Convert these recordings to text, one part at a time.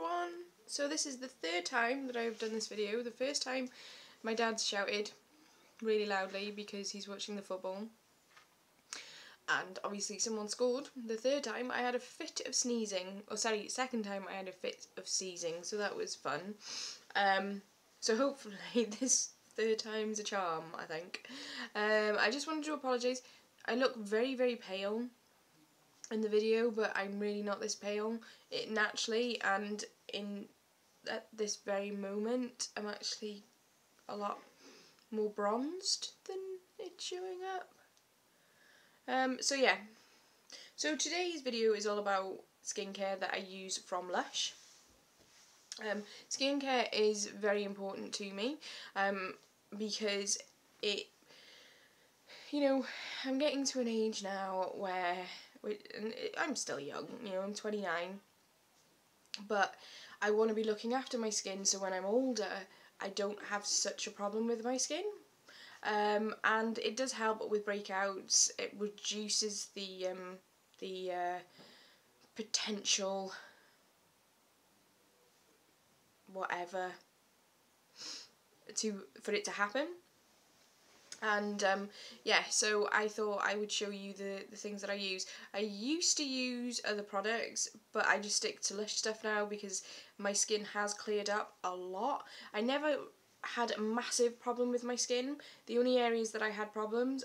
everyone! So this is the third time that I've done this video. The first time my dad shouted really loudly because he's watching the football and obviously someone scored. The third time I had a fit of sneezing, or sorry, second time I had a fit of sneezing, so that was fun. So hopefully this third time's a charm, I think. I just wanted to apologise. I look very, very pale in the video, but I'm really not this pale naturally, and at this very moment I'm actually a lot more bronzed than it's showing up. So yeah, so today's video is all about skincare that I use from Lush. Skincare is very important to me because it, you know, I'm getting to an age now where I'm still young, you know, I'm 29, but I want to be looking after my skin so when I'm older I don't have such a problem with my skin. And it does help with breakouts. It reduces the potential whatever for it to happen. And yeah, so I thought I would show you the things that I use. I used to use other products, but I just stick to Lush stuff now because my skin has cleared up a lot. I never had a massive problem with my skin. The only areas that I had problems,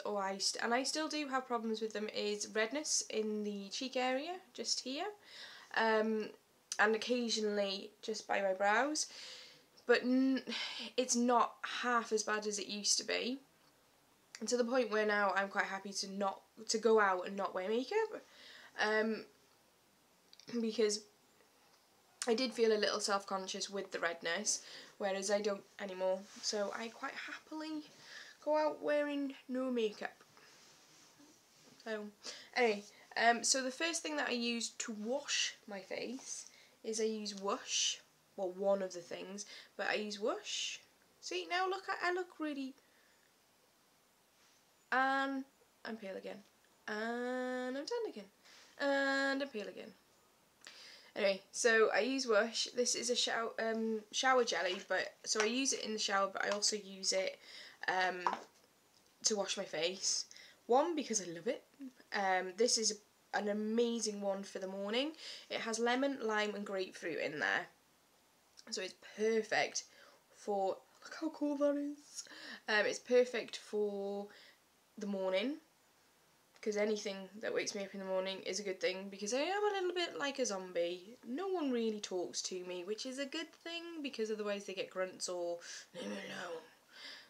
and I still do have problems with them, is redness in the cheek area, just here, and occasionally just by my brows, but it's not half as bad as it used to be, and to the point where now I'm quite happy to go out and not wear makeup, because I did feel a little self-conscious with the redness, whereas I don't anymore, so I quite happily go out wearing no makeup. So anyway, so the first thing that I use to wash my face is I use Whoosh. Well, one of the things, but I use Whoosh. See, now look, I look really, and I'm pale again, and I'm tan again, and I'm pale again. Anyway, so I use Whoosh. This is a shower jelly, but so I use it in the shower, but I also use it to wash my face. One, because I love it. This is an amazing one for the morning. It has lemon, lime and grapefruit in there. So it's perfect for, look how cool that is. It's perfect for the morning, because anything that wakes me up in the morning is a good thing, because I am a little bit like a zombie. No one really talks to me, which is a good thing, because otherwise they get grunts or leave me alone.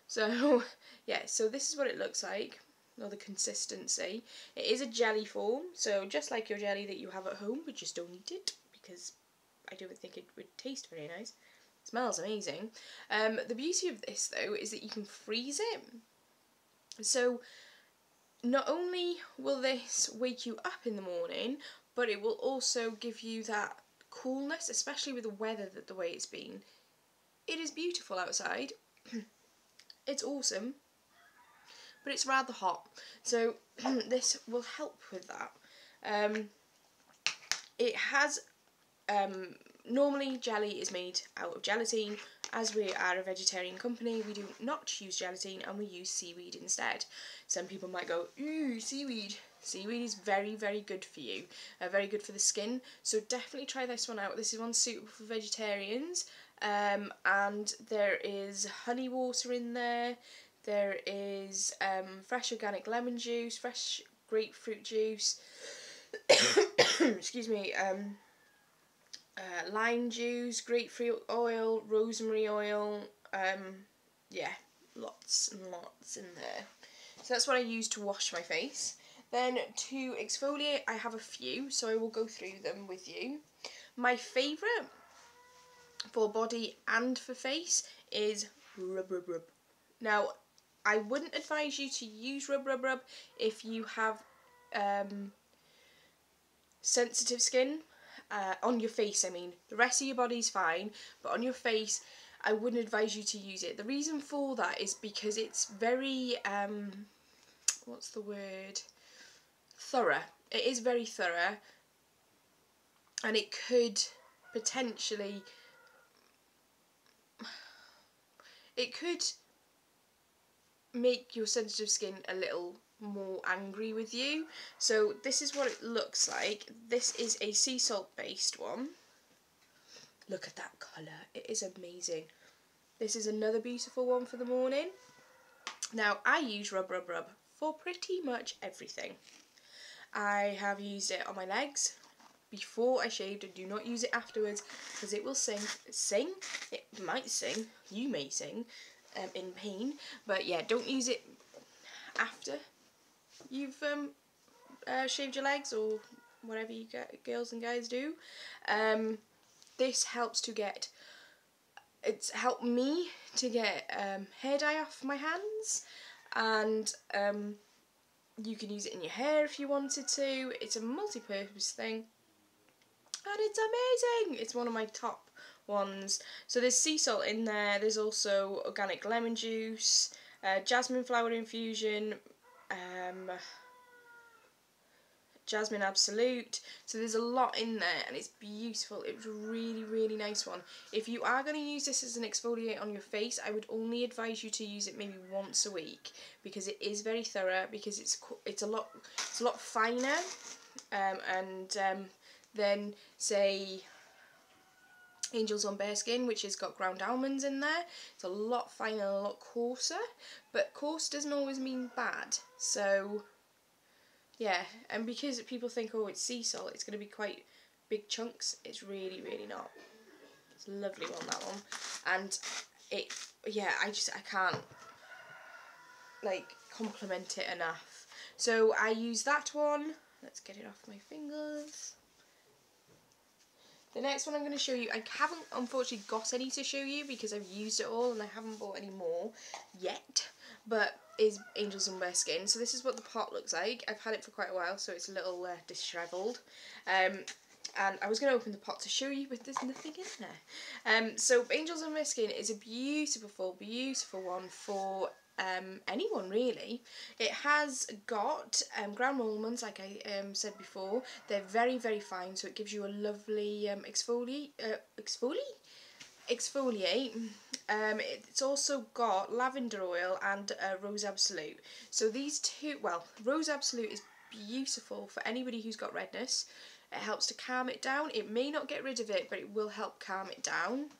So yeah, so this is what it looks like, or the consistency. It is a jelly form, so just like your jelly that you have at home, but just don't eat it, because I don't think it would taste very nice. It smells amazing. The beauty of this though is that you can freeze it. So not only will this wake you up in the morning, but it will also give you that coolness, especially with the weather the way it's been. It is beautiful outside. It's awesome, but it's rather hot, so this will help with that. It has, normally jelly is made out of gelatin. As we are a vegetarian company, we do not use gelatin and we use seaweed instead. Some people might go, ooh, seaweed. Seaweed is very, very good for you, very good for the skin, so definitely try this one out. This is one suitable for vegetarians, and there is honey water in there. There is fresh organic lemon juice, fresh grapefruit juice, excuse me, lime juice, grapefruit oil, rosemary oil, yeah, lots and lots in there. So that's what I use to wash my face. Then to exfoliate, I have a few, so I will go through them with you. My favourite for body and for face is Rub Rub Rub. Now, I wouldn't advise you to use Rub Rub Rub if you have sensitive skin. On your face, I mean. The rest of your body's fine, but on your face, I wouldn't advise you to use it. The reason for that is because it's very, what's the word? Thorough. It is very thorough, and it could potentially, it could make your sensitive skin a little more angry with you. So this is what it looks like. This is a sea salt based one. Look at that colour, it is amazing. This is another beautiful one for the morning. Now I use rub for pretty much everything. I have used it on my legs before I shaved. I do not use it afterwards because it will sing. It might sing, you may sing in pain, but yeah, don't use it after you've shaved your legs or whatever you girls and guys do. This helps to get, it's helped me to get hair dye off my hands, and you can use it in your hair if you wanted to. It's a multi-purpose thing and it's amazing. It's one of my top ones. So there's sea salt in there, there's also organic lemon juice, jasmine flower infusion, jasmine absolute. So there's a lot in there and it's beautiful. It's a really, really nice one. If you are going to use this as an exfoliate on your face, I would only advise you to use it maybe once a week, because it is very thorough, because it's a lot finer than say Angels on Bare Skin, which has got ground almonds in there. It's a lot finer, a lot coarser, but coarse doesn't always mean bad. So yeah, and because people think, oh, it's sea salt, it's going to be quite big chunks, it's really, really not. It's a lovely one, that one. And it, yeah, I can't, like, compliment it enough. So I use that one. Let's get it off my fingers. The next one I'm going to show you, I haven't unfortunately got any to show you because I've used it all and I haven't bought any more yet, but is Angels on Bare Skin. So this is what the pot looks like. I've had it for quite a while, so it's a little dishevelled. And I was going to open the pot to show you, but there's nothing in there. So Angels on Bare Skin is a beautiful, beautiful one for anyone really. It has got ground almonds, like I said before. They're very, very fine, so it gives you a lovely exfoliate. It's also got lavender oil and rose absolute. So these two, well, rose absolute is beautiful for anybody who's got redness. It helps to calm it down. It may not get rid of it, but it will help calm it down.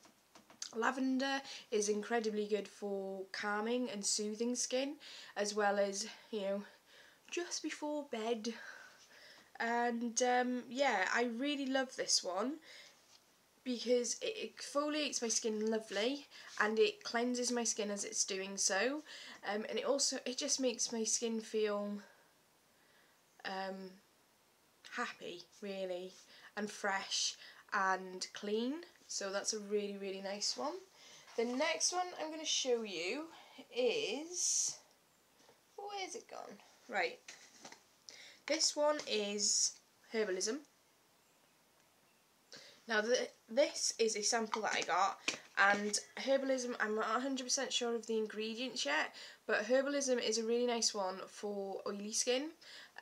Lavender is incredibly good for calming and soothing skin, as well as, you know, just before bed. And yeah, I really love this one because it exfoliates my skin lovely and it cleanses my skin as it's doing so. And it just makes my skin feel happy, really, and fresh and clean. So that's a really, really nice one. The next one I'm going to show you is, where's it gone? Right, this one is Herbalism. Now this is a sample that I got, and Herbalism, I'm not 100% sure of the ingredients yet, but Herbalism is a really nice one for oily skin.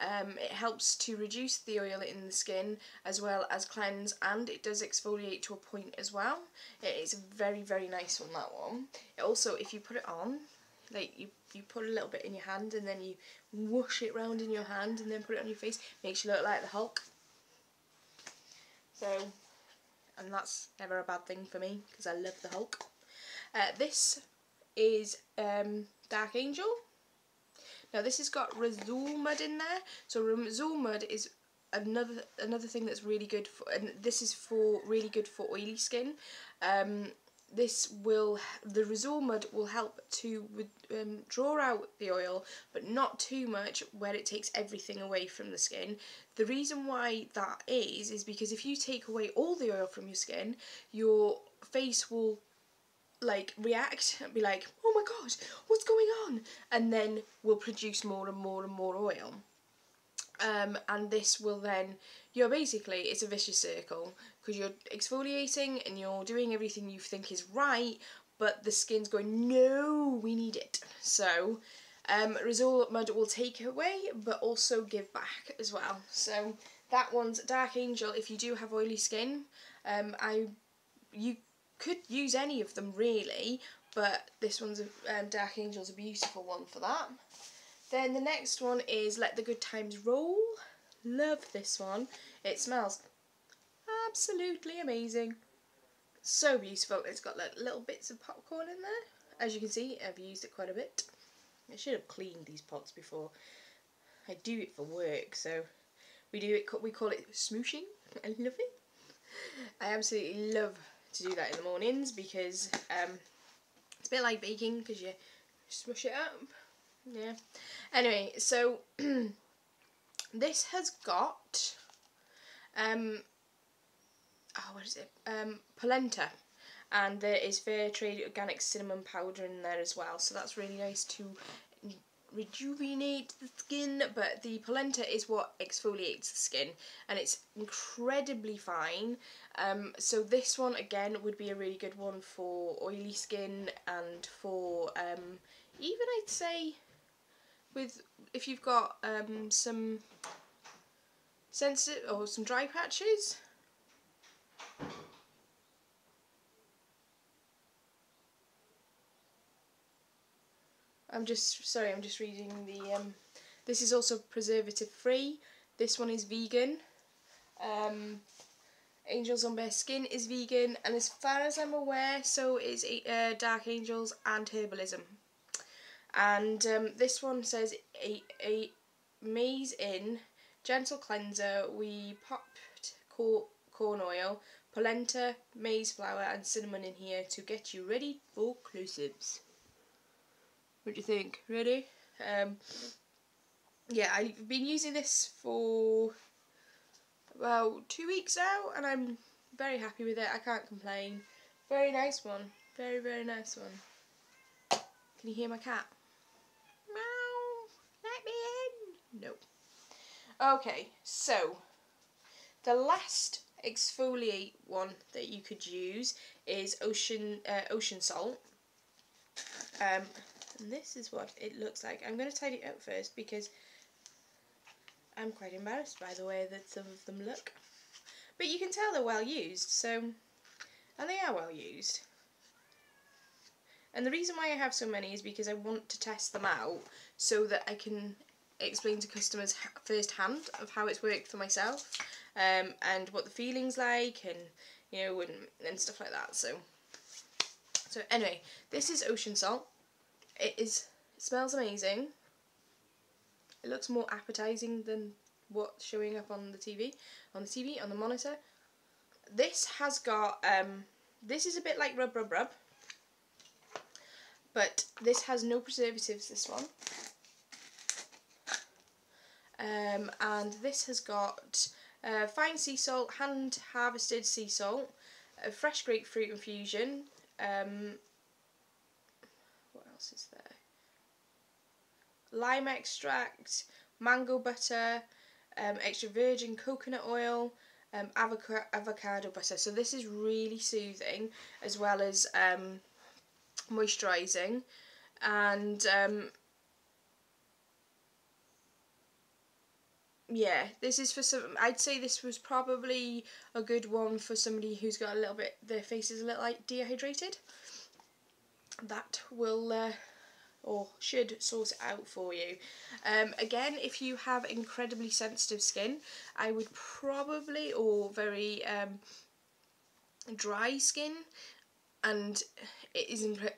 It helps to reduce the oil in the skin as well as cleanse, and it does exfoliate to a point as well. It is a very, very nice one, that one. It also, if you put it on, like you put a little bit in your hand and then you whoosh it round in your hand and then put it on your face, makes you look like the Hulk. So, and that's never a bad thing for me because I love the Hulk. This is Dark Angel. Now this has got Rosol mud in there. So Rosol mud is another thing that's really good for, and this is really good for oily skin. The Rosol mud will help to draw out the oil, but not too much where it takes everything away from the skin. The reason why that is because if you take away all the oil from your skin, your face will like react and be like, oh my god, what's going on? And then will produce more and more and more oil. And this will then, basically, it's a vicious circle because you're exfoliating and you're doing everything you think is right, but the skin's going, no, we need it. So Rosol mud will take away but also give back as well. So That one's Dark Angel if you do have oily skin. You could use any of them really, but this one's Dark Angel's a beautiful one for that. Then the next one is Let the Good Times Roll. Love this one. It smells absolutely amazing. So beautiful. It's got like little bits of popcorn in there. As you can see, I've used it quite a bit. I should have cleaned these pots before. I do it for work, so we call it smooshing. I love it. I absolutely love to do that in the mornings because it's a bit like baking because you smush it up. Yeah. Anyway, so this has got what is it? Polenta, and there is fair trade organic cinnamon powder in there as well. So that's really nice to rejuvenate the skin. But the polenta is what exfoliates the skin, and it's incredibly fine. So this one again would be a really good one for oily skin and for even I'd say if you've got some sensitive or some dry patches. I'm just reading the this is also preservative free. This one is vegan. Angels on Bare Skin is vegan, and as far as I'm aware, so is Dark Angels and Herbalism. And this one says a maize in gentle cleanser. We popped corn oil, polenta, maize flour and cinnamon in here to get you ready for close-ups. What do you think? Ready? Yeah, I've been using this for about 2 weeks now, and I'm very happy with it. I can't complain. Very nice one. Very, very nice one. Can you hear my cat? Meow. Let me in. No. Okay, so the last exfoliate one that you could use is ocean salt. And this is what it looks like. I'm going to tidy it up first because I'm quite embarrassed by the way that some of them look. But you can tell they're well used, so, and they are well used. And the reason why I have so many is because I want to test them out so that I can explain to customers firsthand of how it's worked for myself, and what the feeling's like, and you know, and stuff like that. So anyway, this is ocean salt. It smells amazing. It looks more appetizing than what's showing up on the monitor. This has got this is a bit like rub, but this has no preservatives, this one. And this has got fine sea salt, hand harvested sea salt, fresh grapefruit infusion, what else is there? Lime extract, mango butter, extra virgin coconut oil, avocado butter. So this is really soothing as well as moisturising, and yeah, this is for some. I'd say this was probably a good one for somebody who's got a little bit, their face is a little like dehydrated. That will or should sort it out for you. Again, if you have incredibly sensitive skin, I would probably, or very dry skin, and it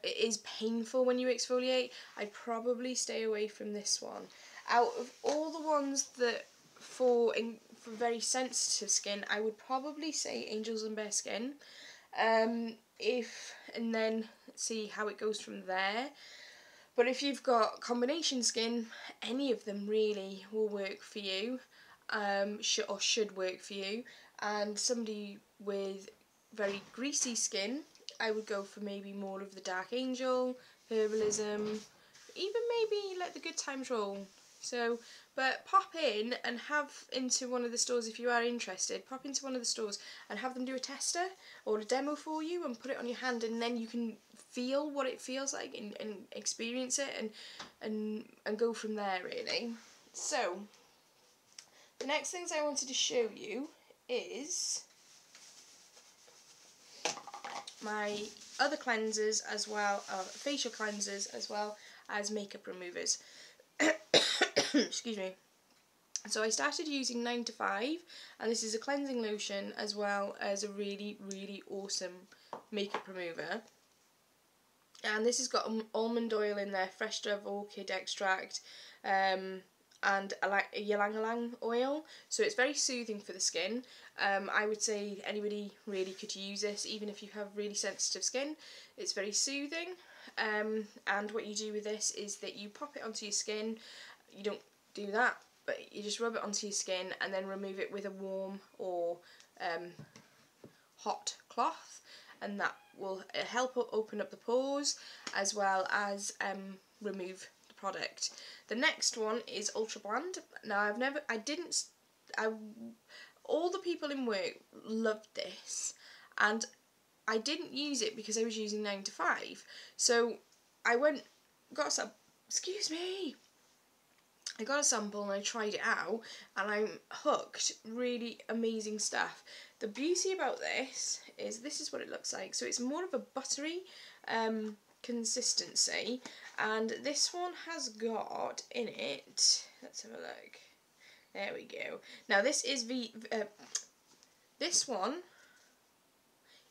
is painful when you exfoliate, I'd probably stay away from this one. Out of all the ones that for very sensitive skin, I would probably say Angels and Bare Skin. And then see how it goes from there. But if you've got combination skin, any of them really will work for you, should work for you. And somebody with very greasy skin, I would go for maybe more of the Dark Angel, Herbalism, even maybe Let the Good Times Roll. So, but pop in and have into one of the stores if you are interested. Pop into one of the stores and have them do a tester or a demo for you and put it on your hand, and then you can feel what it feels like and experience it and go from there really. So The next things I wanted to show you is my other cleansers as well, facial cleansers as well as makeup removers. Excuse me. So I started using 9 to 5, and this is a cleansing lotion as well as a really, really awesome makeup remover. And this has got almond oil in there, fresh dove orchid extract, and ylang ylang oil, so it's very soothing for the skin. I would say anybody really could use this, even if you have really sensitive skin. It's very soothing, and what you do with this is that you pop it onto your skin. You don't do that, but you just rub it onto your skin and then remove it with a warm or hot cloth, and that will help open up the pores as well as remove the product. The next one is Ultra Bland. Now all the people in work loved this, and I didn't use it because I was using 9 to 5. So I got a sample and I tried it out, and I'm hooked. Really amazing stuff. The beauty about this is what it looks like. So it's more of a buttery consistency, and this one has got in it, let's have a look. There we go. Now this one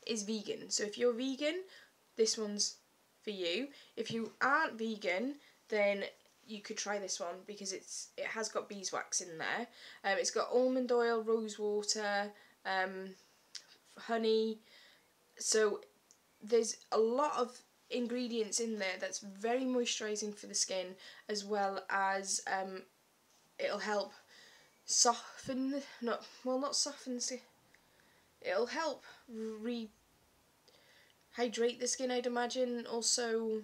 is vegan. So if you're vegan, this one's for you. If you aren't vegan, then you could try this one because it has got beeswax in there. It's got almond oil, rose water, honey. So there's a lot of ingredients in there that's very moisturising for the skin, as well as it'll help soften, not soften, it'll help rehydrate the skin, I'd imagine. Also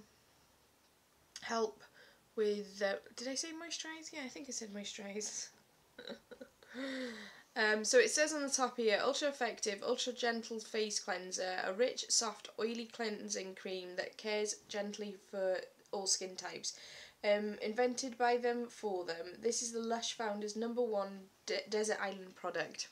help with, did I say moisturise? Yeah, I think I said moisturise. So it says on the top here, ultra effective, ultra gentle face cleanser, a rich, soft, oily cleansing cream that cares gently for all skin types. Invented by them for them. This is the Lush founders' #1 desert island product.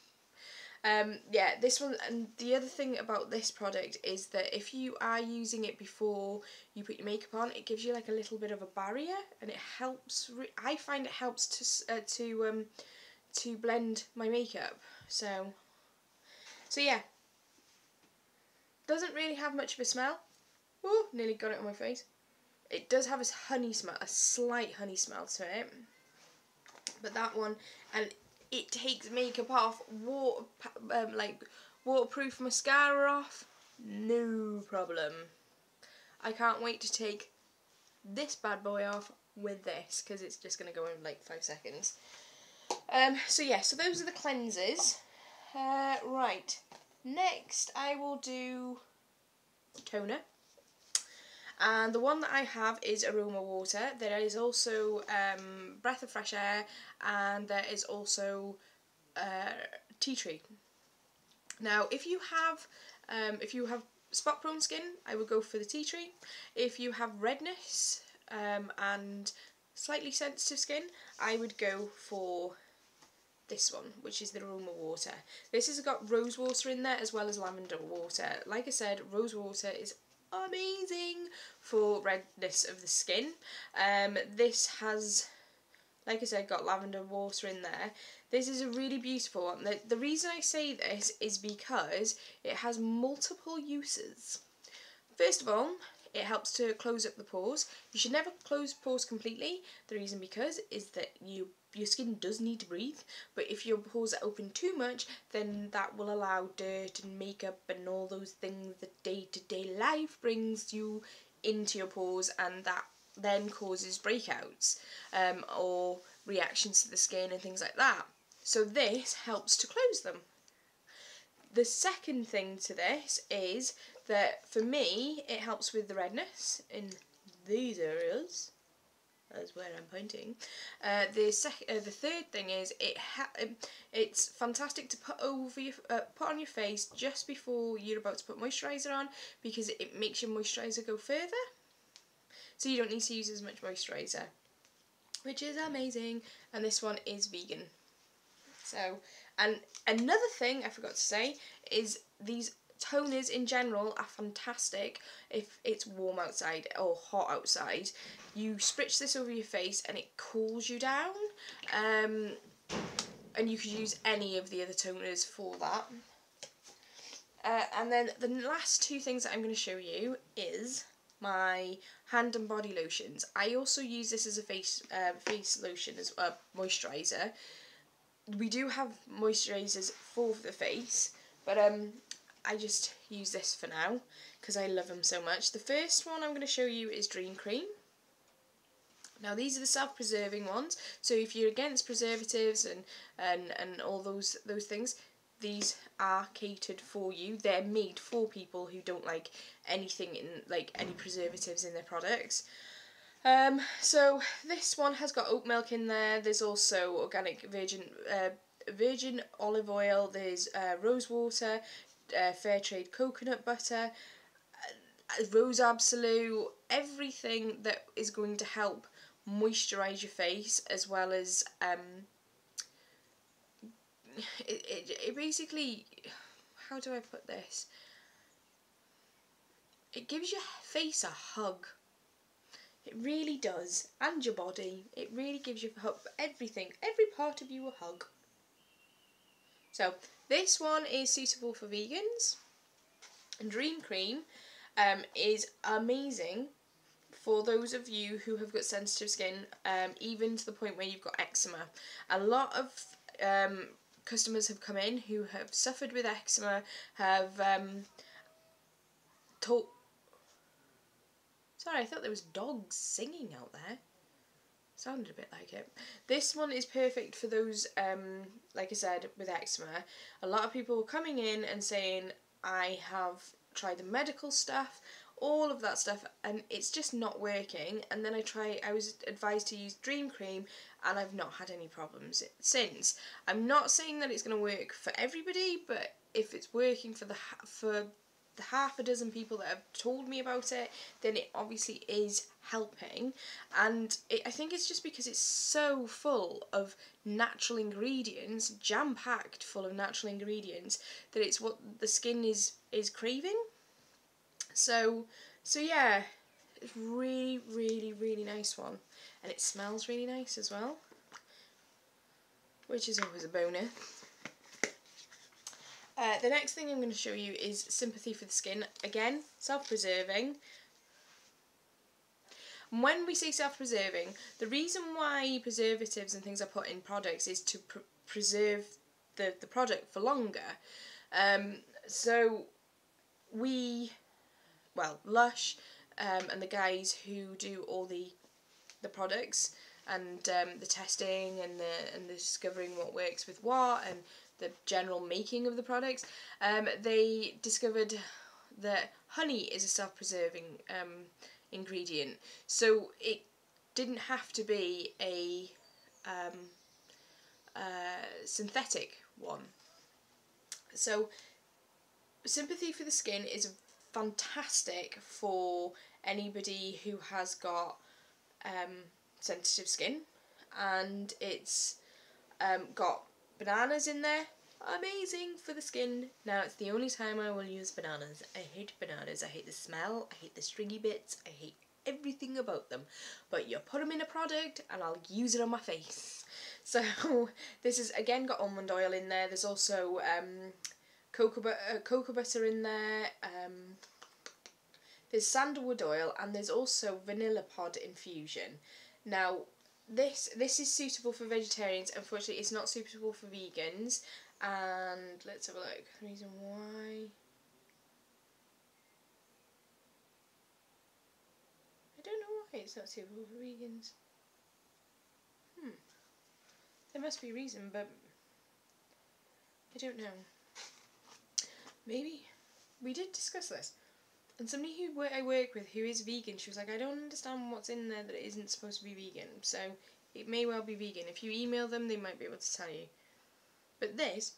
Yeah, this one, and the other thing about this product is that if you are using it before you put your makeup on, it gives you like a little bit of a barrier, and it helps. I find it helps to blend my makeup. So yeah, doesn't really have much of a smell. Ooh, nearly got it on my face. It does have a honey smell, a slight honey smell to it, but that one, and it takes makeup off, waterproof mascara off, no problem. I can't wait to take this bad boy off with this, because it's just going to go in like 5 seconds. So yeah, so those are the cleansers. Right, next I will do toner. And the one that I have is Aroma Water. There is also Breath of Fresh Air, and there is also Tea Tree. Now, if you have spot prone skin, I would go for the Tea Tree. If you have redness and slightly sensitive skin, I would go for this one, which is the Aroma Water. This has got rose water in there as well as lavender water. Like I said, rose water is amazing for redness of the skin. This has, like I said, got lavender water in there. This is a really beautiful one. The reason I say this is because it has multiple uses. First of all, it helps to close up the pores. You should never close pores completely. The reason because is that your skin does need to breathe, but if your pores are open too much, then that will allow dirt and makeup and all those things that day-to-day life brings you into your pores, and that then causes breakouts or reactions to the skin and things like that. So this helps to close them. The second thing to this is that for me it helps with the redness in these areas. That's where I'm pointing. The third thing is it's fantastic to put on your face just before you're about to put moisturiser on, because it makes your moisturiser go further, so you don't need to use as much moisturiser, which is amazing. And this one is vegan, So, and another thing I forgot to say is these toners in general are fantastic if it's warm outside or hot outside. You spritz this over your face and it cools you down. And you could use any of the other toners for that. And then the last two things that I'm going to show you is my hand and body lotions. I also use this as a face lotion, as a moisturiser. We do have moisturisers for the face, but I just use this for now because I love them so much. The first one I'm going to show you is Dream Cream. Now these are the self-preserving ones, so if you're against preservatives and all those things, these are catered for you. They're made for people who don't like anything in any preservatives in their products. So this one has got oat milk in there. There's also organic virgin olive oil. There's rose water, fair trade coconut butter, rose absolute, everything that is going to help moisturise your face, as well as it basically, how do I put this? It gives your face a hug. It really does, and your body. It really gives you everything, every part of you a hug. So this one is suitable for vegans, and Dream Cream is amazing for those of you who have got sensitive skin, even to the point where you've got eczema. A lot of customers have come in who have suffered with eczema, have Sorry, I thought there was dogs singing out there. Sounded a bit like it. This one is perfect for those, like I said, with eczema. A lot of people were coming in and saying, I have tried the medical stuff, all of that stuff, and it's just not working. And then I was advised to use Dream Cream, and I've not had any problems since. I'm not saying that it's going to work for everybody, but if it's working for the half a dozen people that have told me about it, then it obviously is helping. And I think it's just because it's so full of natural ingredients, jam-packed full of natural ingredients, that it's what the skin is craving. So yeah, it's really, really, really nice one, and it smells really nice as well, which is always a bonus. The next thing I'm going to show you is Sympathy for the Skin. Again, self-preserving. When we say self-preserving, the reason why preservatives and things are put in products is to preserve the product for longer. So Lush and the guys who do all the products and the testing and the discovering what works with what and the general making of the products, they discovered that honey is a self-preserving ingredient, so it didn't have to be a synthetic one. So Sympathy for the Skin is fantastic for anybody who has got sensitive skin, and it's got bananas in there. Amazing for the skin. Now it's the only time I will use bananas. I hate bananas. I hate the smell. I hate the stringy bits. I hate everything about them. But you put them in a product and I'll use it on my face. So this has again got almond oil in there. There's also cocoa butter in there. There's sandalwood oil, and there's also vanilla pod infusion. Now this is suitable for vegetarians. Unfortunately, it's not suitable for vegans. And let's have a look. The reason why. I don't know why it's not suitable for vegans. There must be a reason, but I don't know. Maybe. We did discuss this. And somebody who I work with who is vegan, she was like, I don't understand what's in there that isn't supposed to be vegan. So it may well be vegan. If you email them, they might be able to tell you. But this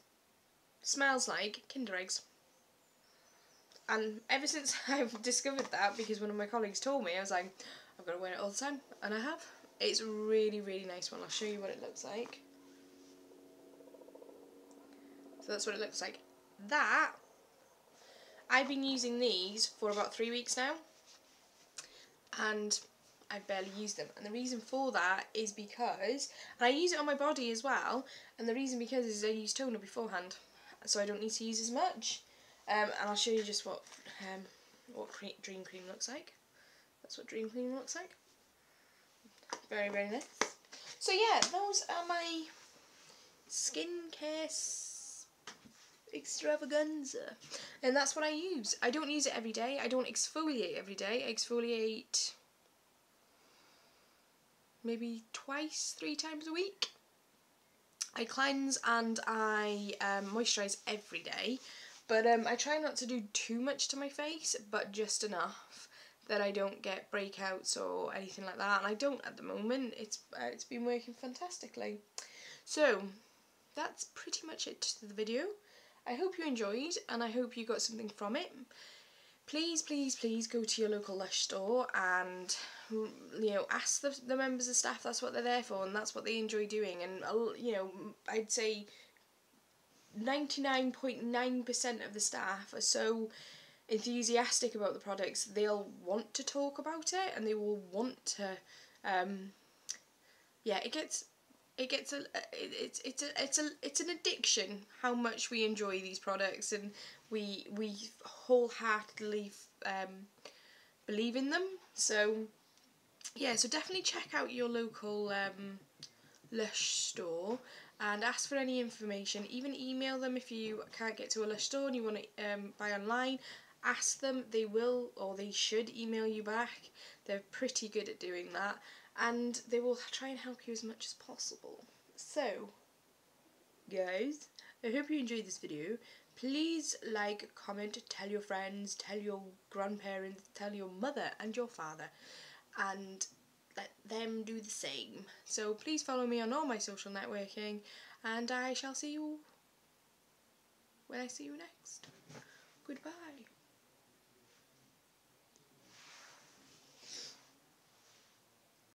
smells like Kinder Eggs. And ever since I've discovered that, because one of my colleagues told me, I was like, I've got to wear it all the time. And I have. It's a really, really nice one. I'll show you what it looks like. So that's what it looks like. That, I've been using these for about 3 weeks now, and I've barely used them. And the reason for that is because, and I use it on my body as well, and the reason because is I use toner beforehand, so I don't need to use as much. And I'll show you just what Dream Cream looks like. That's what Dream Cream looks like. Very, very nice. So yeah, those are my skincare extravaganza, and that's what I use. I don't use it every day. I don't exfoliate every day. I exfoliate maybe twice, 3 times a week. I cleanse and I moisturise every day, but I try not to do too much to my face, but just enough that I don't get breakouts or anything like that, and I don't at the moment. It's been working fantastically. So that's pretty much it to the video. I hope you enjoyed, and I hope you got something from it. Please, please, please go to your local Lush store and, you know, ask the members of staff. That's what they're there for, and that's what they enjoy doing. And, you know, I'd say 99.9% of the staff are so enthusiastic about the products, they'll want to talk about it, and they will want to, yeah, it's an addiction how much we enjoy these products, and we wholeheartedly believe in them. So yeah, so definitely check out your local Lush store and ask for any information. Even email them if you can't get to a Lush store and you want to buy online. Ask them, they will, or they should, email you back. They're pretty good at doing that, and they will try and help you as much as possible. So guys, I hope you enjoyed this video. Please like, comment, tell your friends, tell your grandparents, tell your mother and your father, and let them do the same. So please follow me on all my social networking, and I shall see you when I see you next. Goodbye.